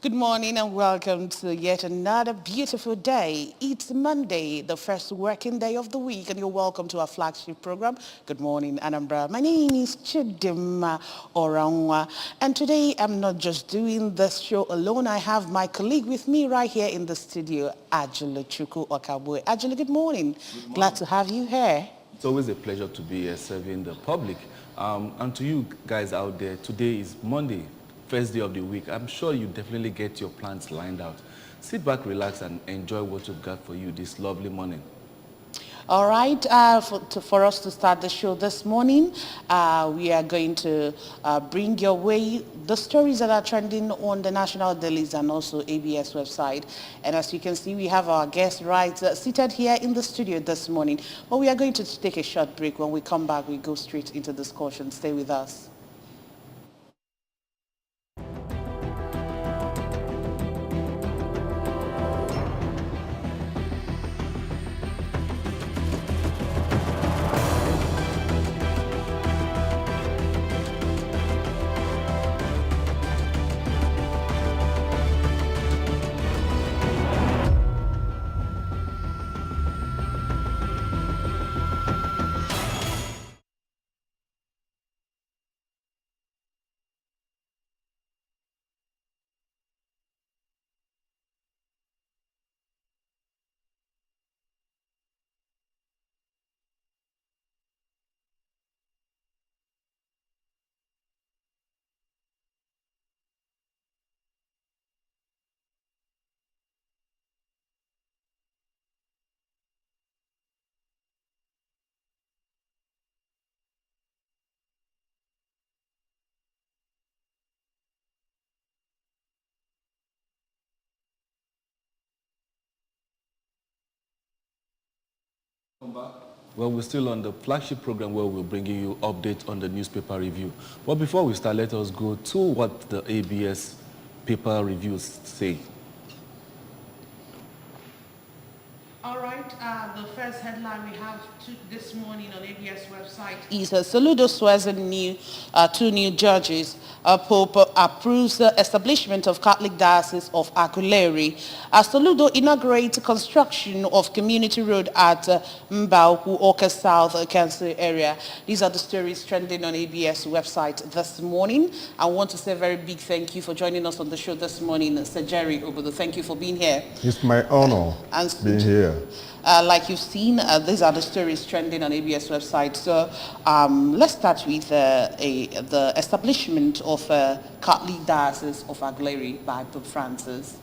Good morning and welcome to yet another beautiful day. It's Monday, the first working day of the week, and you're welcome to our flagship program, Good Morning Anambra. My name is Chidima Orangwa, and today I'm not just doing this show alone. I have my colleague with me right here in the studio, Ajula Chuku Okabwe. Ajula, good morning. Glad to have you here. It's always a pleasure to be here serving the public. And to you guys out there, today is Monday, first day of the week. I'm sure you definitely get your plans lined out. Sit back, relax, and enjoy what we've got for you this lovely morning. All right, for us to start the show this morning, we are going to bring your way the stories that are trending on the national dailies and also ABS website. And as you can see, we have our guest seated here in the studio this morning. But we are going to take a short break. When we come back, we go straight into discussion. Stay with us. Well, we're still on the flagship program where we're bringing you updates on the newspaper review. But before we start, let us go to what the ABS paper reviews say. All right, the first headline we have this morning on ABS website is Soludo swears in two new judges. Pope approves the establishment of Catholic Diocese of Aguleri. Soludo inaugurates construction of community road at Mbauku, Oka South, Council area. These are the stories trending on ABS website this morning. I want to say a very big thank you for joining us on the show this morning, Sir Jerry Obodo. Thank you for being here. It's my honor being here. Like you've seen, these are the stories trending on ABS website. So let's start with the establishment of Catholic Diocese of Aguleri by Pope Francis.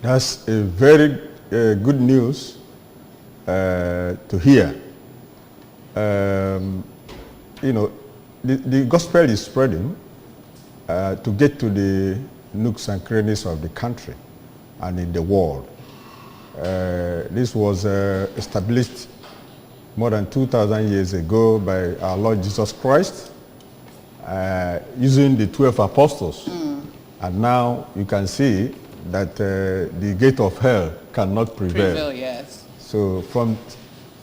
That's a very good news to hear. You know, the gospel is spreading to get to the nooks and crannies of the country and in the world. This was established more than 2,000 years ago by our Lord Jesus Christ using the 12 apostles. And now you can see that the gate of hell cannot prevail. Yes. So from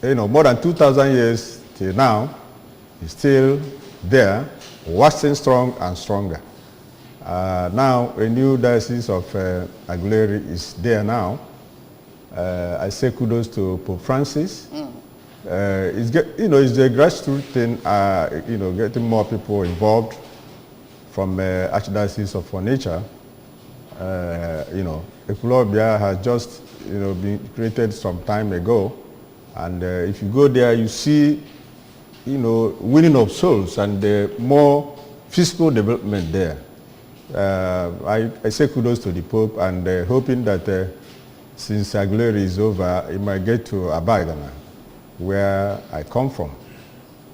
more than 2,000 years till now, it's still there, waxing strong and stronger. Now a new diocese of Aguleri is there now. I say kudos to Pope Francis. It's a grassroots thing. Getting more people involved from Archdiocese of Onitsha. Ekulobia has just been created some time ago, and if you go there, you see winning of souls and more physical development there. I say kudos to the Pope, and hoping that since Aguleri is over, it might get to Abagana, where I come from.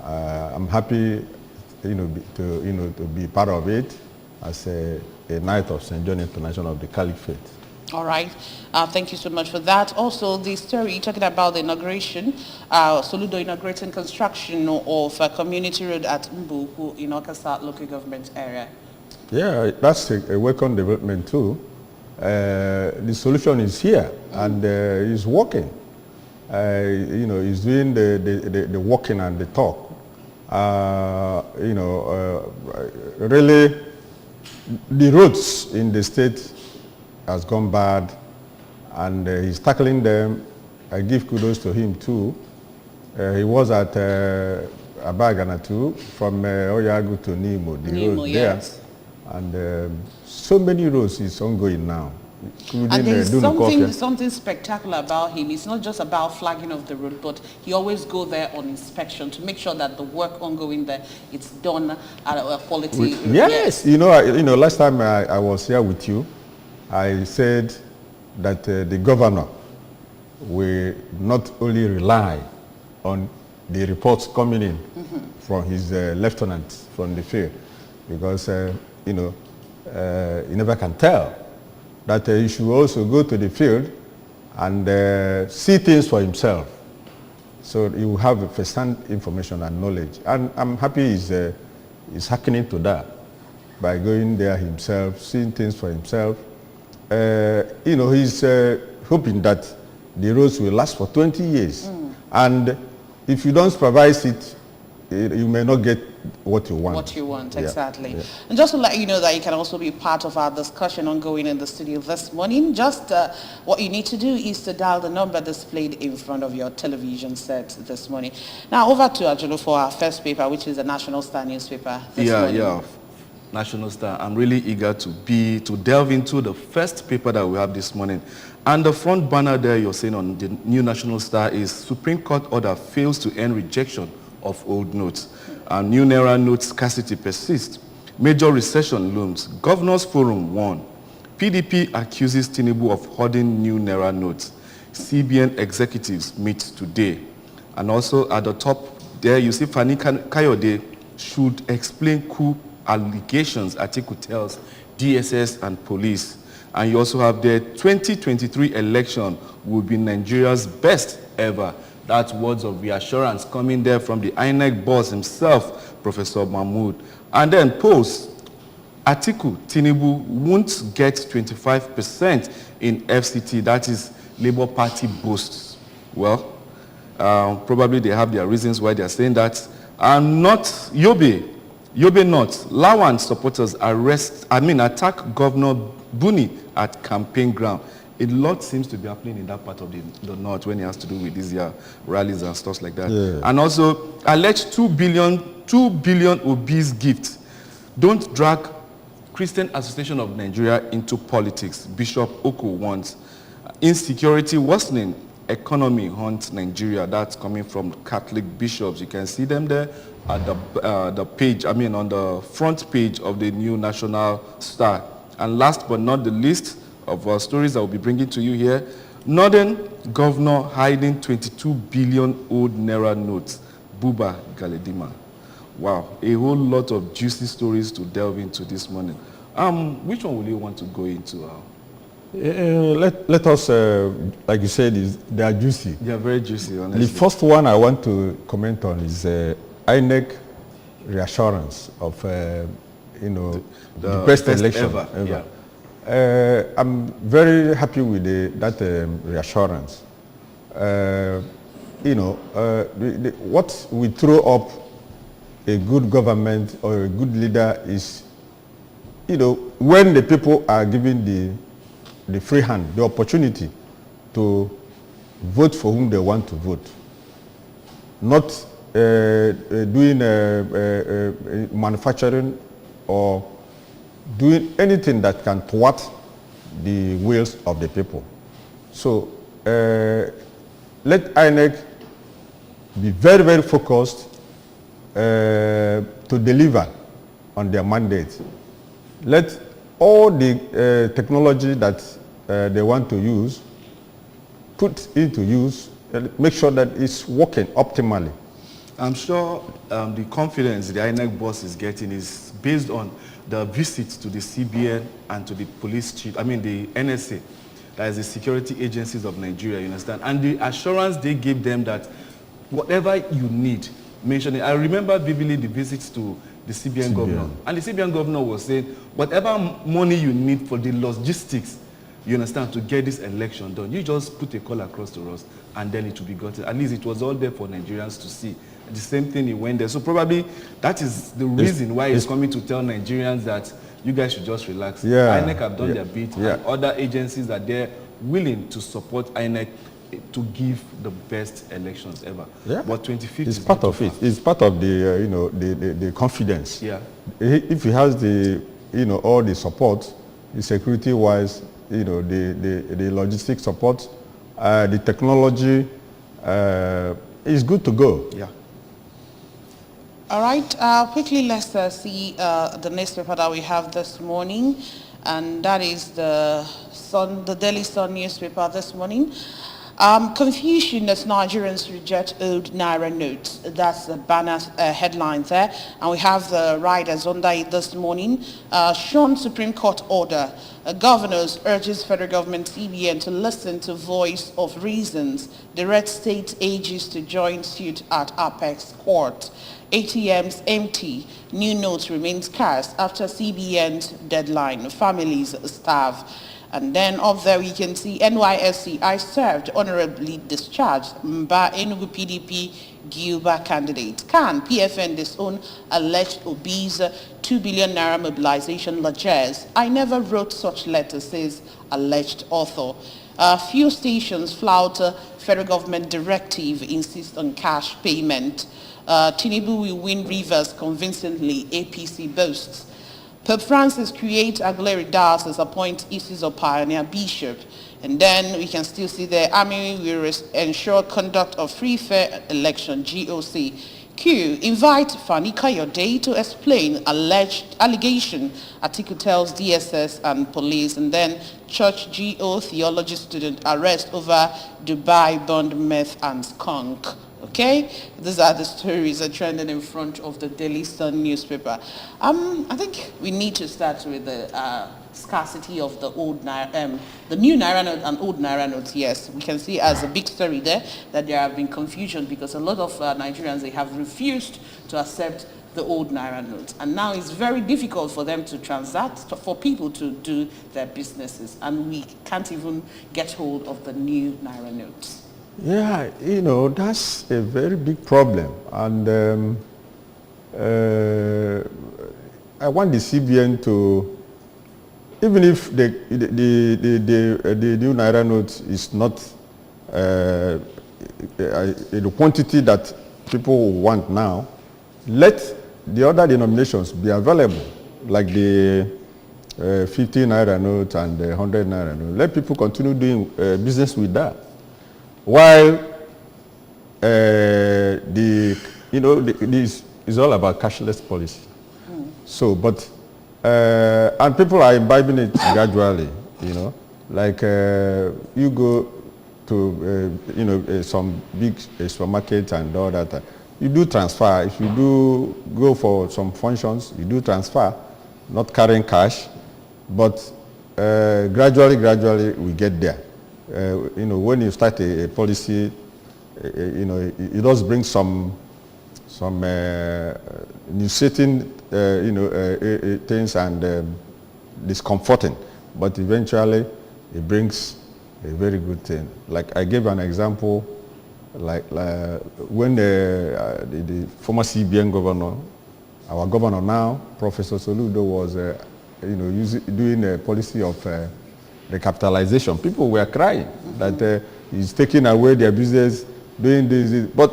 I'm happy, to be part of it as a Knight of St. John International of the Catholic Faith. All right. Thank you so much for that. Also, the story talking about the inauguration, Soludo inaugurating construction of a community road at Mbuku in Oka South local government area. Yeah, that's a welcome development too. The solution is here and it's working. He's doing the walking and the talk. Really, the roads in the state has gone bad, and he's tackling them. I give kudos to him too. He was at Abagana too, from Oyagu to Nimo, the Nimo, road yes. there. And so many roads is ongoing now. And there's something spectacular about him. It's not just about flagging of the road, but he always go there on inspection to make sure that the work ongoing there, it's done at a quality. Yes, last time I was here with you, I said that the governor will not only rely on the reports coming in from his lieutenants from the field, because you never can tell. That he should also go to the field and see things for himself. So he will have first-hand information and knowledge. And I'm happy he's hearkening to that by going there himself, seeing things for himself. He's hoping that the roads will last for 20 years. And if you don't supervise it, you may not get what you want. What you want, Yeah. exactly. Yeah. And just to let you know that you can also be part of our discussion ongoing in the studio this morning. Just what you need to do is to dial the number displayed in front of your television set this morning. Now over to Ajulu for our first paper, which is the National Star newspaper this morning. Yeah. National Star. I'm really eager to delve into the first paper that we have this morning. And the front banner there you're seeing on the new National Star is Supreme Court order fails to end rejection of old notes. And new Naira note scarcity persists. Major recession looms. Governors Forum warn. PDP accuses Tinubu of hoarding new Naira notes. CBN executives meet today. And also at the top there you see Fani Kayode should explain coup allegations, Atiku tells DSS and police. And you also have the 2023 election will be Nigeria's best ever. That's words of reassurance coming there from the INEC boss himself, Professor Mahmood. And then polls, Atiku, Tinubu won't get 25% in FCT, that is Labour Party boasts. Well, probably they have their reasons why they are saying that. And not Yobe not. Lawan supporters attack Governor Buni at campaign ground. A lot seems to be happening in that part of the north when it has to do with these rallies and stuff like that. Yeah. And also, alleged 2 billion obese gift. Don't drag Christian Association of Nigeria into politics. Bishop Oko wants. Insecurity worsening. Economy haunts Nigeria. That's coming from Catholic bishops. You can see them there at the page, on the front page of the new National Star. And last but not the least of our stories I will be bringing to you here, Northern Governor hiding 22 billion old Naira notes, Buba Galadima. Wow, a whole lot of juicy stories to delve into this morning. Which one will you want to go into? Let us, like you said, they are juicy. They are very juicy, honestly. The first one I want to comment on is INEC reassurance of, the best election ever. Yeah. I'm very happy with that reassurance. What we throw up a good government or a good leader is, when the people are given the free hand, the opportunity to vote for whom they want to vote, not doing manufacturing or doing anything that can thwart the wills of the people. So let INEC be very, very focused to deliver on their mandate. Let all the technology that they want to use, put into use, and make sure that it's working optimally. I'm sure the confidence the INEC boss is getting is based on the visits to the CBN and to the police chief, the NSA, that is the security agencies of Nigeria, you understand? And the assurance they gave them that whatever you need, mention it. I remember vividly the visits to the CBN governor. And the CBN governor was saying, whatever money you need for the logistics, you understand, to get this election done, you just put a call across to us and then it will be gotten. At least it was all there for Nigerians to see. The same thing, he went there. So probably that is the reason why he's coming to tell Nigerians that you guys should just relax. Yeah. INEC have done their bit, Yeah. and other agencies are there willing to support INEC to give the best elections ever. Yeah. But 25th It's is part too of it. far. It's part of the, the confidence. Yeah. If he has the, all the support, the security-wise, the logistic support, the technology, is good to go. Yeah. All right, quickly let's see the newspaper that we have this morning, and that is the Daily Sun newspaper this morning. Confusion as Nigerians reject old Naira notes. That's the banner headline there. And we have the riders under it this morning. Shown Supreme Court order. Governors urges federal government CBN to listen to voice of reasons. Direct state ages to join suit at Apex Court. ATMs empty. New notes remain scarce after CBN's deadline. Families starve. And then up there we can see NYSC, I served, honorably discharged. Mba Enugu PDP Gilba candidate. Can PFN disown alleged obese 2 billion naira mobilization largesse? I never wrote such letter, says alleged author. Fuel stations flout federal government directive, insist on cash payment. Tinubu will win Rivers convincingly, APC boasts. Pope Francis create Aguilera Diocese, appoint Isis of Pioneer Bishop. And then we can still see the army will ensure conduct of free fair election, GOC. Q, invite Fani Kayode to explain alleged allegation. Article tells DSS and police. And then church GO theology student arrest over Dubai bond meth and skunk. Okay, these are the stories that are trending in front of the Daily Sun newspaper. I think we need to start with the scarcity of the the new Naira note and old Naira notes. Yes, we can see as a big story there that there have been confusion because a lot of Nigerians, they have refused to accept the old Naira notes. And now it's very difficult for them to transact, for people to do their businesses. And we can't even get hold of the new Naira notes. Yeah, that's a very big problem. And I want the CBN to, even if the new Naira note is not the quantity that people want now, let the other denominations be available, like the 50 Naira note and the 100 Naira note. Let people continue doing business with that. While this is all about cashless policy. So, but and people are imbibing it gradually. Like you go to some big supermarket and all that. You do transfer. If you do go for some functions, you do transfer, not carrying cash, but gradually we get there. When you start a policy, it does bring some nuising, things and discomforting, but eventually it brings a very good thing. Like I gave an example, like when the former CBN governor, our governor now, Professor Soludo, was doing a policy of recapitalization. People were crying that he's taking away their business, doing this, but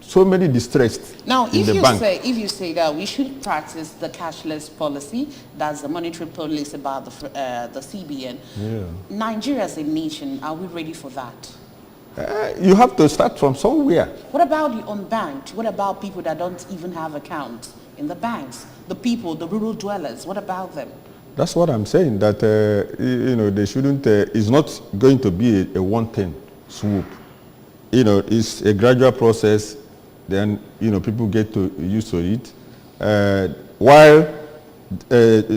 so many distressed now, in the bank. If you say that we should practice the cashless policy, that's the monetary policy about the CBN. Yeah. Nigeria as a nation, are we ready for that? You have to start from somewhere. What about the unbanked? What about people that don't even have accounts in the banks? The people, the rural dwellers, what about them? That's what I'm saying, that they shouldn't, it's not going to be a one-time swoop. It's a gradual process, then people get used to it. While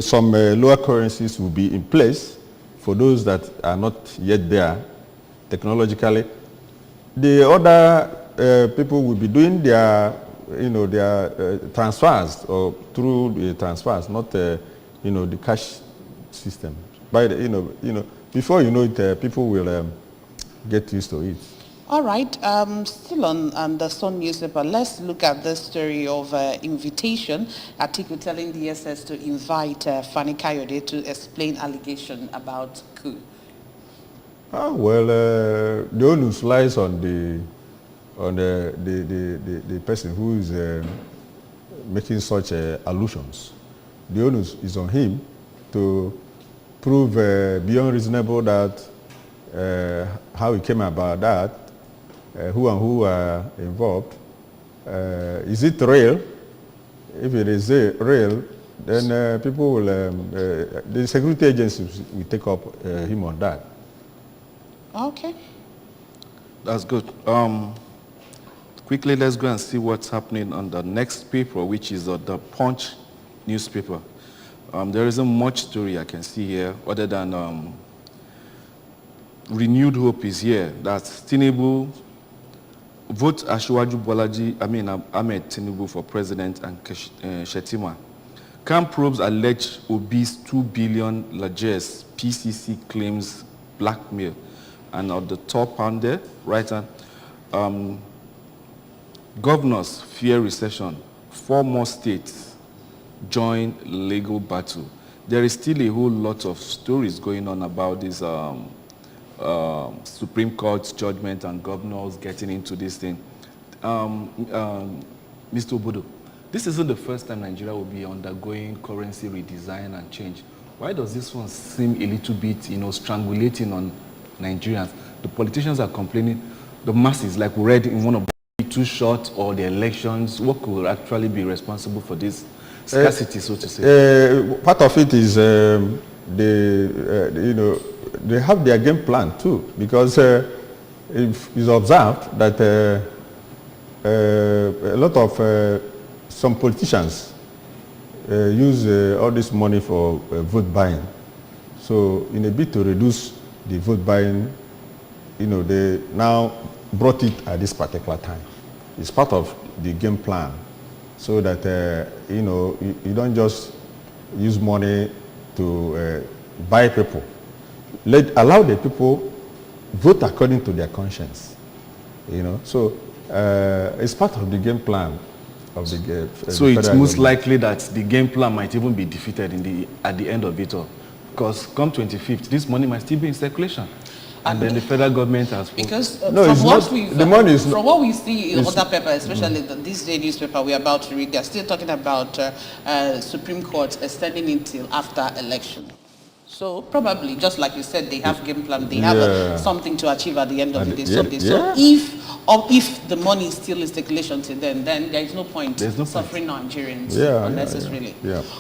some lower currencies will be in place for those that are not yet there technologically. The other people will be doing their transfers or through the transfers, not the cash system. By before you know it, people will get used to it. All right, still on the Sun newspaper, let's look at the story of invitation. Atiku telling DSS to invite Fani Kayode to explain allegation about coup. Well, the onus lies on the person who is making such allusions. The onus is on him to prove beyond reasonable doubt how he came about that, who and who are involved. Is it real? If it is real, then people will, the security agencies will take up him on that. Okay. That's good. Quickly, let's go and see what's happening on the next paper, which is the Punch newspaper. There isn't much story I can see here other than renewed hope is here. That's Tinubu, vote Asiwaju Bolaji, Ahmed Tinubu for president and Shetima. Camp probes allege obese 2 billion largesse, PCC claims blackmail. And at the top hand there, right hand, governors fear recession. 4 more states join legal battle. There is still a whole lot of stories going on about this Supreme Court's judgment and governors getting into this thing. Mr. Obodo, this isn't the first time Nigeria will be undergoing currency redesign and change. Why does this one seem a little bit, strangulating on Nigerians? The politicians are complaining. The masses, like we read in one of the too short or the elections, what could actually be responsible for this scarcity, so to say? Part of it is they have their game plan too, because it's observed that a lot of some politicians use all this money for vote buying. So in a bid to reduce the vote buying, they now brought it at this particular time. It's part of the game plan, so that you don't just use money to buy people. Allow the people vote according to their conscience. So it's part of the game plan of the. So it's most likely that the game plan might even be defeated at the end of it all, because come 25th, this money might still be in circulation. And then the federal government has... Because from what we see in other papers, especially this day newspaper we're about to read, they're still talking about Supreme Court extending it till after election. So probably, just like you said, they have game plan, they have something to achieve at the end of the day. So if the money is still in circulation till then there is no point suffering Nigerians unnecessarily.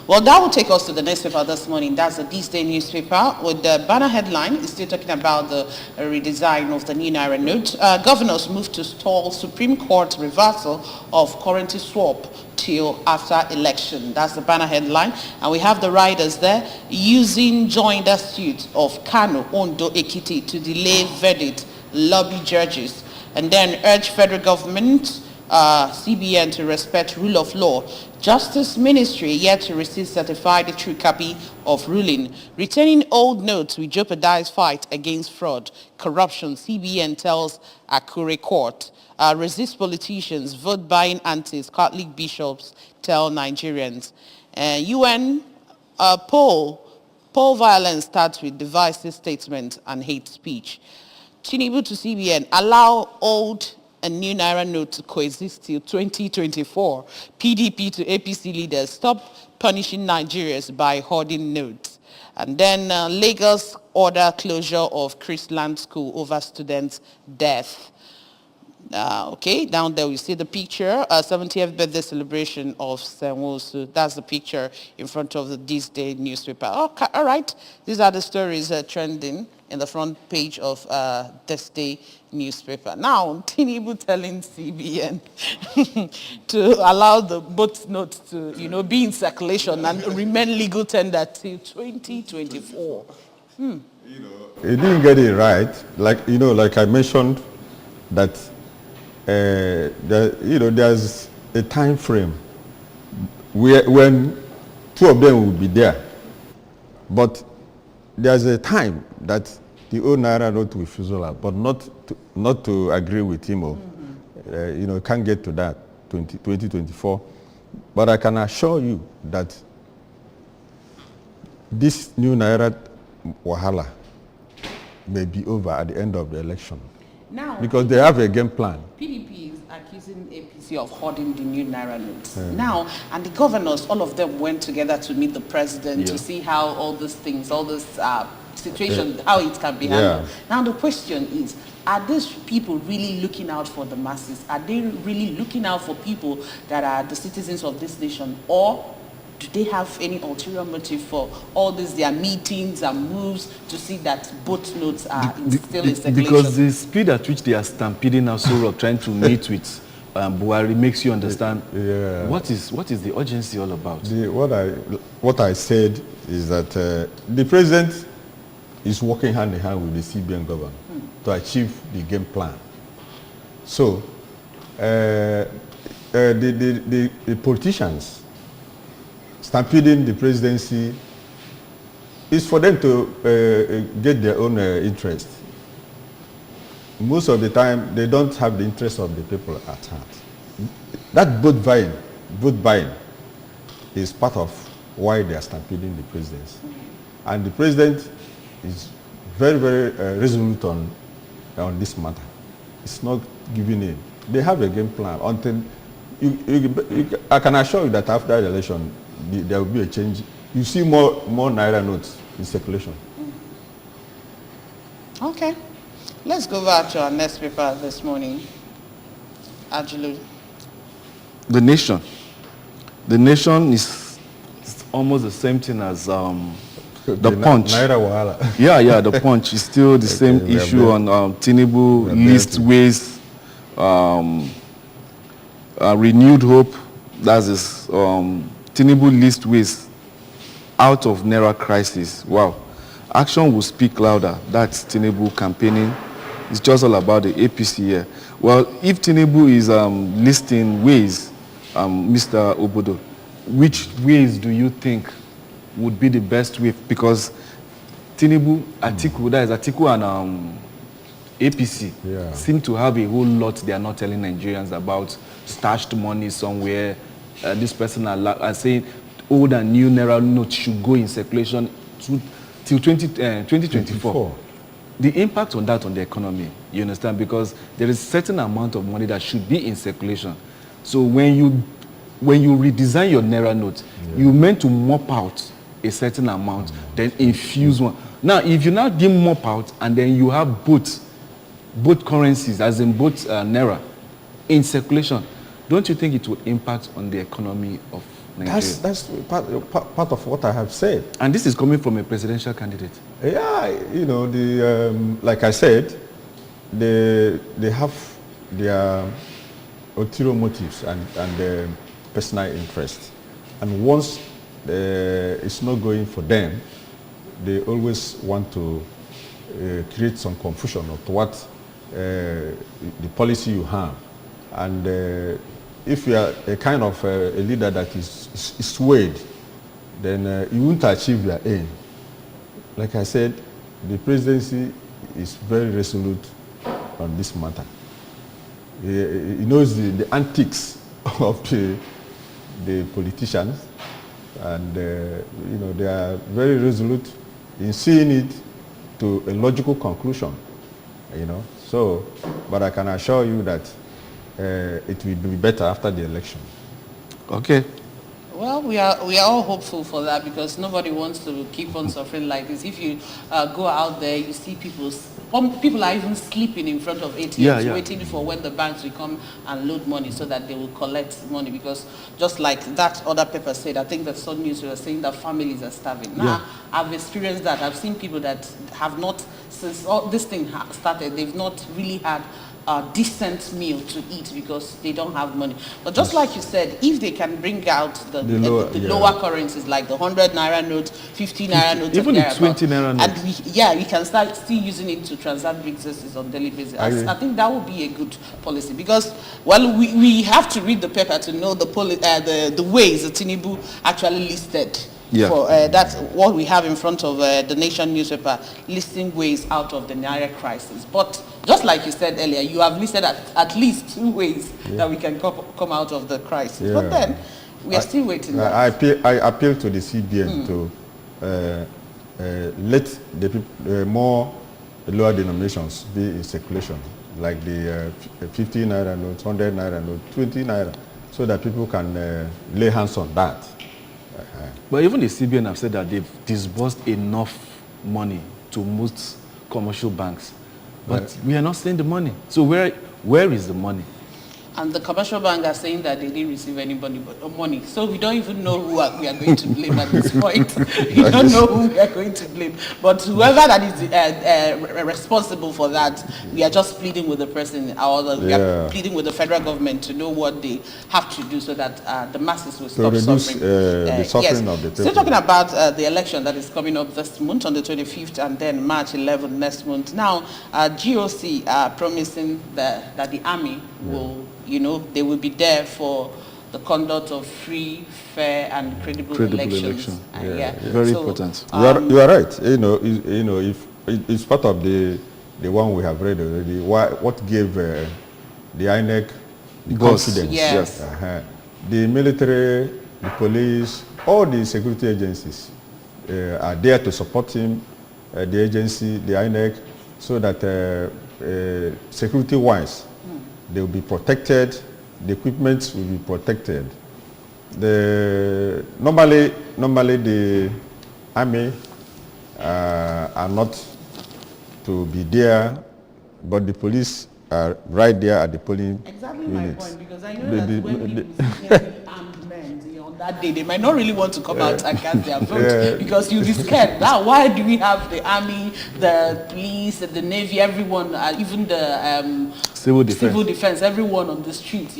Well, that will take us to the next paper this morning. That's the This Day newspaper with the banner headline. It's still talking about the redesign of the new Naira note. Governors move to stall Supreme Court reversal of currency swap till after election. That's the banner headline. And we have the riders there using joinder suit of Kano, Ondo, Ekiti to delay verdict, lobby judges, and then urge federal government, CBN to respect rule of law. Justice Ministry yet to receive certified true copy of ruling. Retaining old notes will jeopardize fight against fraud, corruption, CBN tells Akure Court. Resist politicians, vote buying antis, Catholic bishops tell Nigerians. UN poll violence starts with divisive statement and hate speech. Tinubu to CBN, allow old and new Naira note to coexist till 2024. PDP to APC leaders, stop punishing Nigerians by hoarding notes. And then Lagos order closure of Christland School over students' death. Okay, down there we see the picture, 70th birthday celebration of Senwosu. That's the picture in front of the This Day newspaper. Okay, all right, these are the stories trending in the front page of This Day newspaper. Now, Tinubu telling CBN to allow the both notes to, be in circulation and remain legal tender till 2024. He didn't get it right. Like I mentioned, that there's a time frame when two of them will be there, but there's a time that the old Naira note will fizzle out, but not to agree with him. You know, can't get to that 2024. But I can assure you that this new Naira wahala may be over at the end of the election. Now, because they have a game plan. PDP is accusing APC of hoarding the new Naira notes. Now, and the governors, all of them went together to meet the president to see how all these things, all this situation, how it can be handled. Now, the question is, are these people really looking out for the masses? Are they really looking out for people that are the citizens of this nation? Or do they have any ulterior motive for all these their meetings and moves to see that both notes are still in circulation? Because the speed at which they are stampeding Aso Rock, trying to meet with Buhari, makes you understand what is the urgency all about. What I said is that the president is working hand in hand with the CBN government to achieve the game plan. So the politicians stampeding the presidency is for them to get their own interest. Most of the time, they don't have the interest of the people at heart. That vote buying is part of why they are stampeding the presidency. And the president is very, very resolute on this matter. It's not giving in. They have a game plan until I can assure you that after the election, there will be a change. You see more Naira notes in circulation. Okay. Let's go back to our next paper this morning. Ajulu. The Nation. The Nation is almost the same thing as the Punch. Naira wahala. Yeah, the Punch is still the same issue on Tinubu least ways, renewed hope. That's this Tinubu least ways out of Naira crisis. Wow. Action will speak louder. That's Tinubu campaigning. It's just all about the APC here. Well, if Tinubu is listing ways, Mr. Obodo, which ways do you think would be the best way? Because Tinubu, Atiku, that is Atiku and APC, seem to have a whole lot they are not telling Nigerians about. Stashed money somewhere. This person are saying old and new Naira notes should go in circulation till 2024. The impact on that on the economy, you understand? Because there is a certain amount of money that should be in circulation. So when you redesign your Naira note, you meant to mop out a certain amount, then infuse one. Now, if you now didn't mop out and then you have both currencies, as in both Naira, in circulation, don't you think it will impact on the economy of Nigeria? That's part of what I have said. And this is coming from a presidential candidate. Yeah, you know, like I said, they have their ulterior motives and personal interest. And once it's not going for them, they always want to create some confusion of what the policy you have. And if you are a kind of a leader that is swayed, then you won't achieve your aim. Like I said, the presidency is very resolute on this matter. He knows the antics of the politicians, and you know, they are very resolute in seeing it to a logical conclusion. You know, so, but I can assure you that it will be better after the election. Okay. Well, we are all hopeful for that, because nobody wants to keep on suffering like this. If you go out there, you see people are even sleeping in front of ATMs, waiting for when the banks will come and load money so that they will collect money. Because just like that other paper said, I think that Sun News was saying that families are starving. Now, I've experienced that. I've seen people that have not, since all this thing started, they've not really had a decent meal to eat because they don't have money. But just like you said, if they can bring out the lower currencies, like the 100 Naira note, 50 Naira note, even the 20 Naira note, and we can start still using it to transact businesses on daily basis. I think that would be a good policy, because, well, we have to read the paper to know the ways that Tinubu actually listed Yeah. For, that's what we have in front of the Nation newspaper, listing ways out of the Naira crisis. But just like you said earlier, you have listed at least 2 ways that we can come out of the crisis. But then, we are still waiting. I appeal to the CBN to let the more lower denominations be in circulation, like the 50 naira note, 100 naira note, 20 naira, so that people can lay hands on that. But even the CBN have said that they've disbursed enough money to most commercial banks. But we are not seeing the money. So where is the money? And the commercial bank are saying that they didn't receive anybody but money. So we don't even know who we are going to blame at this point. We don't know who we are going to blame. But whoever that is responsible for that, we are just pleading with the person, we are pleading with the federal government to know what they have to do so that the masses will stop suffering. The suffering of the people. Still talking about the election that is coming up this month on the 25th and then March 11th next month. Now, GOC are promising that the army will, they will be there for the conduct of free, fair, and credible elections. Very important. You are right. If it's part of the one we have read already. What gave the INEC the confidence? Yes. The military, the police, all the security agencies are there to support him. The agency, the INEC, so that security-wise, they will be protected, the equipment will be protected. Normally the army are not to be there, but the police are right there at the polling exactly units. My point, because I know that when people see any armed men on that day, they might not really want to come out and cast their vote because you'll be scared. Now, why do we have the army, the police, the navy, everyone, even the civil defense, everyone on the street,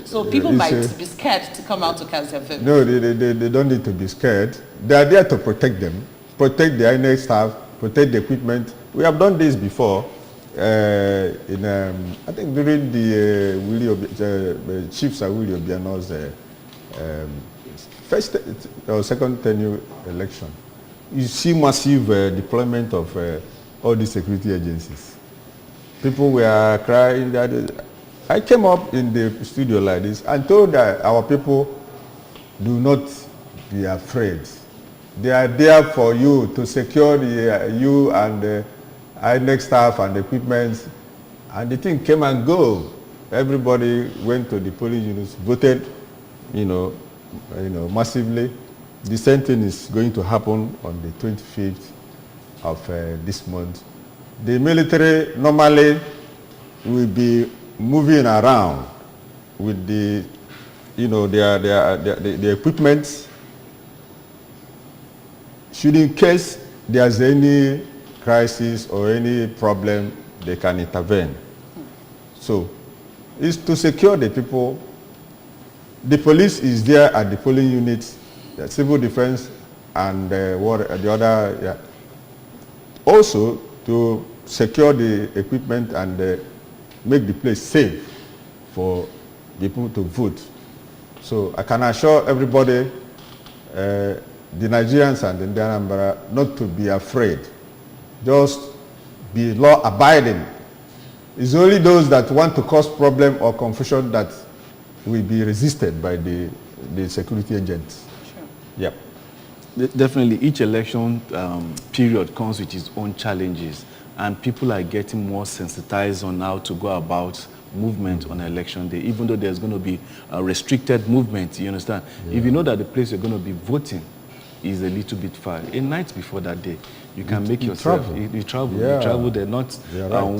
So people might be scared to come out to cast their vote. No, they don't need to be scared. They are there to protect them, protect the INEC staff, protect the equipment. We have done this before. I think during the Chief Sir Willie Obiano's first or second tenure election, you see massive deployment of all these security agencies. People were crying that I came up in the studio like this and told that our people do not be afraid. They are there for you to secure you and the INEC staff and equipment, and the thing came and go. Everybody went to the polling units, voted, massively. The same thing is going to happen on the 25th of this month. The military normally will be moving around with the, the equipment. Should in case there's any crisis or any problem, they can intervene. So, it's to secure the people. The police is there at the polling units, the civil defense, and the other. Yeah. Also, to secure the equipment and make the place safe for people to vote. So, I can assure everybody, the Nigerians and the Anambra, not to be afraid. Just be law-abiding. It's only those that want to cause problem or confusion that will be resisted by the security agents. Sure. Yep. Definitely, each election period comes with its own challenges, and people are getting more sensitized on how to go about movement on election day, even though there's going to be a restricted movement, you understand? Yeah. If you know that the place you're going to be voting is a little bit far, a night before that day, you can make yourself, you travel. Yeah. You travel, they're not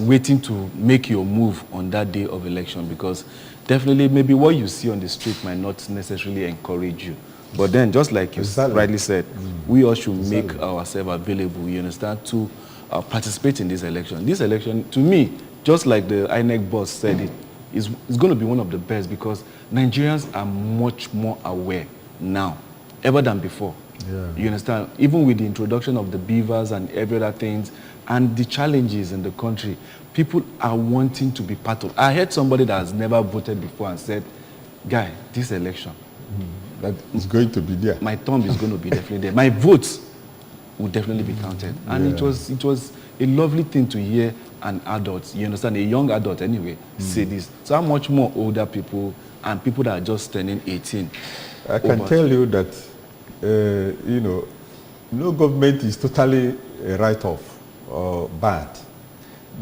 waiting to make your move on that day of election, because definitely maybe what you see on the street might not necessarily encourage you. But then, just like you rightly said, we all should make ourselves available, you understand, to participate in this election. This election, to me, just like the INEC boss said, is going to be one of the best, because Nigerians are much more aware now, ever than before. Yeah. You understand? Even with the introduction of the beavers and every other things and the challenges in the country, people are wanting to be part of. I heard somebody that has never voted before and said, guy, this election, that is going to be there. My thumb is going to be definitely there. My votes will definitely be counted. And it was a lovely thing to hear an adult, you understand, a young adult anyway, say this. So how much more older people and people that are just turning 18? I can tell you that, you know, no government is totally a write-off or bad.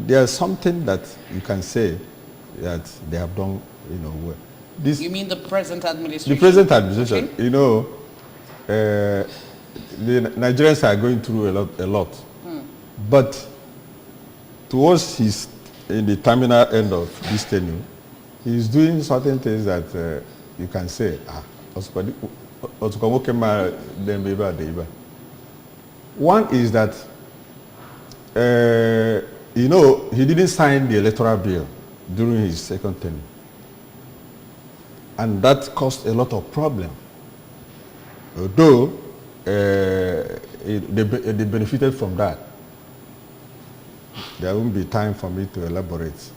There's something that you can say that they have done, you know, well. You mean the present administration? The present administration, Okay. you know, the Nigerians are going through a lot. But towards in the terminal end of this tenure, he's doing certain things that you can say, one is that, you know, he didn't sign the electoral bill during his second tenure. And that caused a lot of problem. Although they benefited from that. There won't be time for me to elaborate.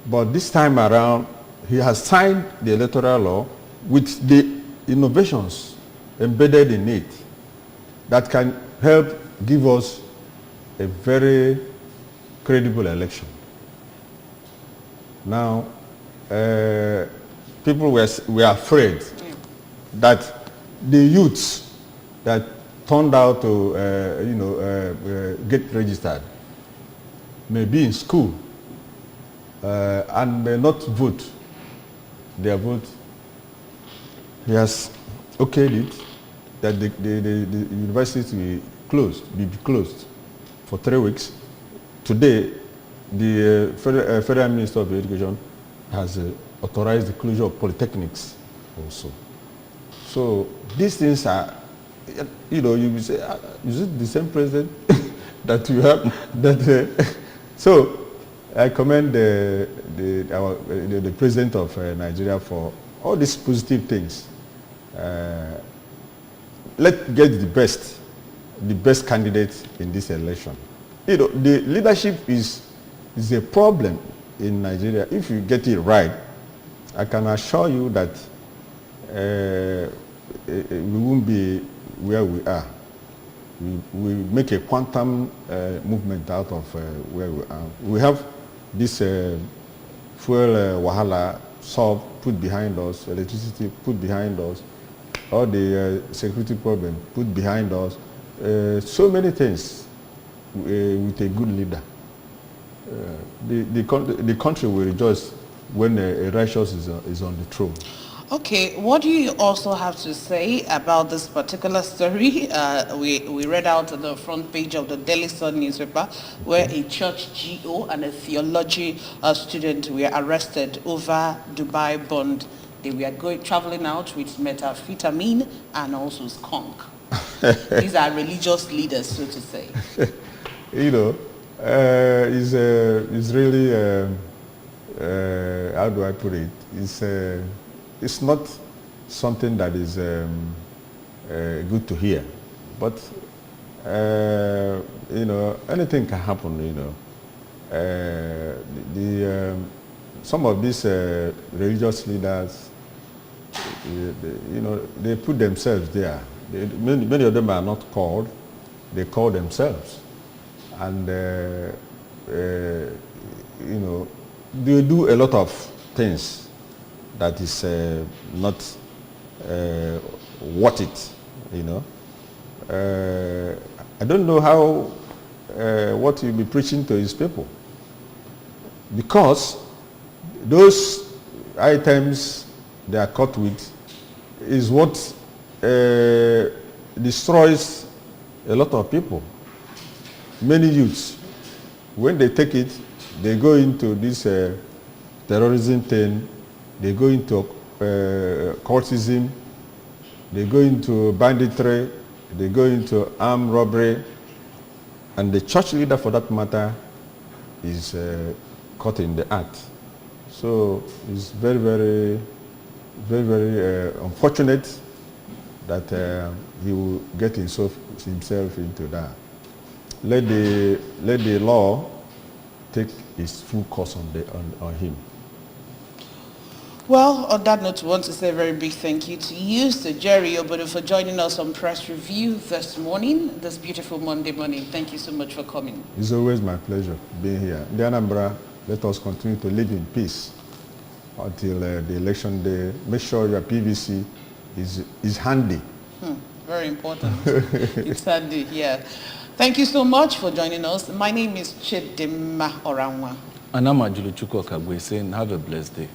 But this time around, he has signed the electoral law with the innovations embedded in it that can help give us a very credible election. Now, people were afraid that the youths that turned out to get registered may be in school and may not vote their vote. He has okayed it that the universities will be closed for 3 weeks. Today, the Federal Minister of Education has authorized the closure of polytechnics also. So these things are, you know, you will say, is it the same president that you have? So I commend the president of Nigeria for all these positive things. Let's get the best candidate in this election. You know, the leadership is a problem in Nigeria. If you get it right, I can assure you that we won't be where we are. We make a quantum movement out of where we are. We have this fuel wahala solved, put behind us, electricity put behind us, all the security problem put behind us. So many things with a good leader. The country will rejoice when a righteous is on the throne. Okay, what do you also have to say about this particular story? We read out on the front page of the Daily Sun newspaper where a church GO and a theology student were arrested over Dubai bond. They were traveling out with methamphetamine and also skunk. These are religious leaders, so to say. You know, it's really, how do I put it? It's not something that is good to hear, but you know, anything can happen. You know, some of these religious leaders, you know, they put themselves there. Many of them are not called; they call themselves, and you know, they do a lot of things that is not worth it, you know. I don't know how, what he'll be preaching to his people. Because those items they are caught with is what destroys a lot of people. Many youths, when they take it, they go into this terrorism thing. They go into cultism, they go into banditry, they go into armed robbery, and the church leader, for that matter, is caught in the act. So it's very, very, very, very unfortunate that he will get himself into that. Let the law take its full course on him. Well, on that note, we want to say a very big thank you to you, Sir Jerry Obodo, for joining us on Press Review this morning, this beautiful Monday morning. Thank you so much for coming. It's always my pleasure being here. The Anambra, let us continue to live in peace until the election day. Make sure your PVC is handy. Very important. It's handy, yeah. Thank you so much for joining us. My name is Chidimma Oranwa. And I'm Ajuluchuko Kagwe saying have a blessed day.